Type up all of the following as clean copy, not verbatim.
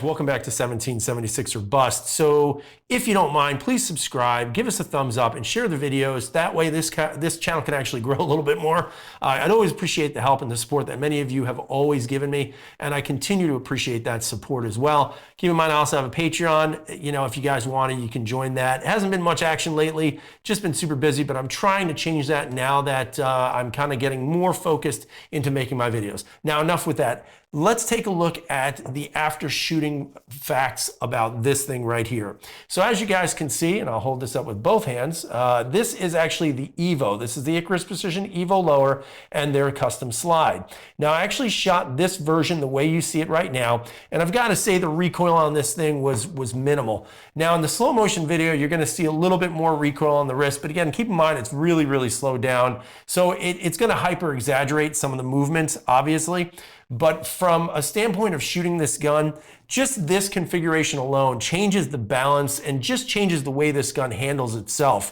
welcome back to 1776 or Bust. So if you don't mind, please subscribe, give us a thumbs up, and share the videos. That way this channel can actually grow a little bit more. I'd always appreciate the help and the support that many of you have always given me, and I continue to appreciate that support as well. Keep in mind, I also have a Patreon. You know, if you guys want it, you can join that. It hasn't been much action lately, just been super busy, but I'm trying to change that now that I'm kind of getting more focused into making my videos. Now, enough with that. Let's take a look at the after shooting facts about this thing right here. So as you guys can see, and I'll hold this up with both hands, this is actually the Evo. This is the Icarus Precision Evo lower and their custom slide. Now I actually shot this version the way you see it right now, and I've got to say the recoil on this thing was minimal. Now in the slow motion video, you're going to see a little bit more recoil on the wrist, but again, keep in mind it's really, really slowed down. So it's going to hyper exaggerate some of the movements, obviously. But from a standpoint of shooting this gun, just this configuration alone changes the balance and just changes the way this gun handles itself.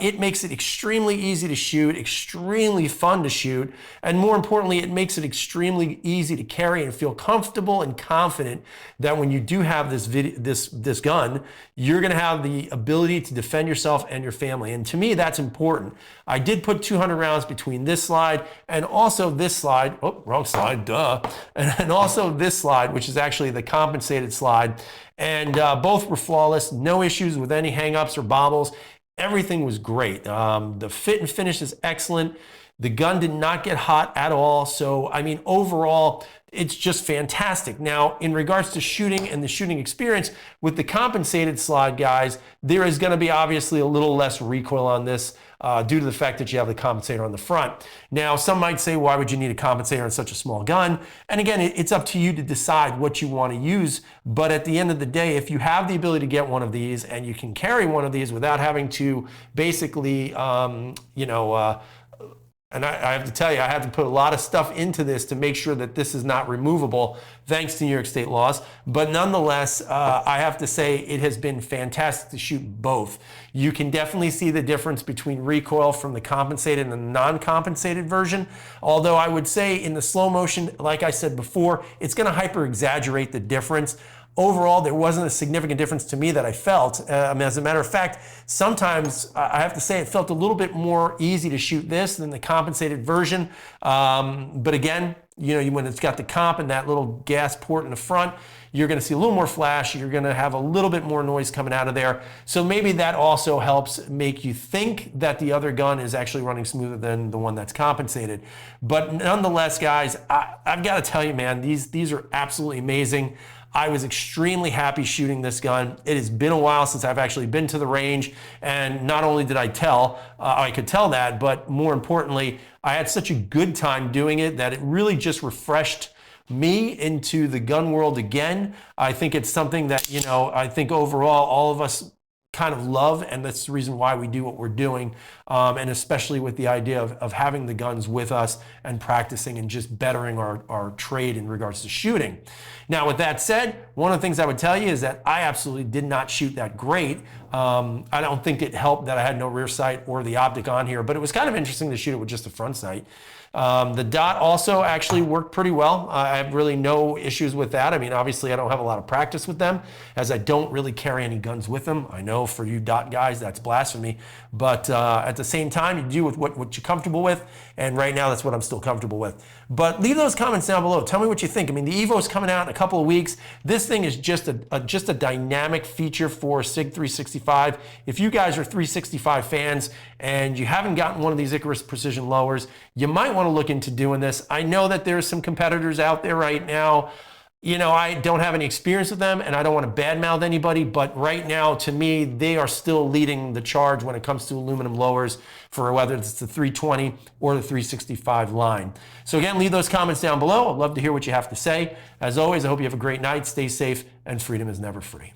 It makes it extremely easy to shoot, extremely fun to shoot, and more importantly, it makes it extremely easy to carry and feel comfortable and confident that when you do have this gun, you're going to have the ability to defend yourself and your family. And to me, that's important. I did put 200 rounds between this slide and also this slide. Oh, wrong slide, duh. And also this slide, which is actually the compensated slide. And both were flawless, no issues with any hangups or bobbles. Everything was great. The fit and finish is excellent. The gun did not get hot at all. So, I mean, overall, it's just fantastic. Now, in regards to shooting and the shooting experience, with the compensated slide, guys, there is going to be obviously a little less recoil on this due to the fact that you have the compensator on the front. Now, some might say, why would you need a compensator on such a small gun? And again, it's up to you to decide what you want to use. But at the end of the day, if you have the ability to get one of these and you can carry one of these without having to basically, and I have to tell you, I have to put a lot of stuff into this to make sure that this is not removable, thanks to New York State laws. But nonetheless, I have to say it has been fantastic to shoot both. You can definitely see the difference between recoil from the compensated and the non-compensated version. Although I would say in the slow motion, like I said before, it's going to hyper exaggerate the difference. Overall, there wasn't a significant difference to me that I felt. As a matter of fact, sometimes I have to say it felt a little bit more easy to shoot this than the compensated version. But again, you know, when it's got the comp and that little gas port in the front, you're going to see a little more flash. You're going to have a little bit more noise coming out of there. So maybe that also helps make you think that the other gun is actually running smoother than the one that's compensated. But nonetheless, guys, I've got to tell you, man, these are absolutely amazing. I was extremely happy shooting this gun. It has been a while since I've actually been to the range, and not only did I could tell that, but more importantly, I had such a good time doing it that it really just refreshed me into the gun world again. I think it's something that, you know, I think overall all of us kind of love, and that's the reason why we do what we're doing, and especially with the idea of having the guns with us and practicing and just bettering our trade in regards to shooting. Now, with that said, one of the things I would tell you is that I absolutely did not shoot that great. I don't think it helped that I had no rear sight or the optic on here, but it was kind of interesting to shoot it with just the front sight. The dot also actually worked pretty well. I have really no issues with that. I mean, obviously I don't have a lot of practice with them, as I don't really carry any guns with them. I know for you dot guys, that's blasphemy, but at the same time, you do with what you're comfortable with, and right now that's what I'm still comfortable with. But leave those comments down below. Tell me what you think. I mean, the Evo is coming out in a couple of weeks. This thing is just a dynamic feature for SIG 365. If you guys are 365 fans and you haven't gotten one of these Icarus Precision lowers, you might want to look into doing this. I know that there's some competitors out there right now. You know, I don't have any experience with them, and I don't want to badmouth anybody, but right now, to me, they are still leading the charge when it comes to aluminum lowers for whether it's the 320 or the 365 line. So again, leave those comments down below. I'd love to hear what you have to say. As always, I hope you have a great night. Stay safe, and freedom is never free.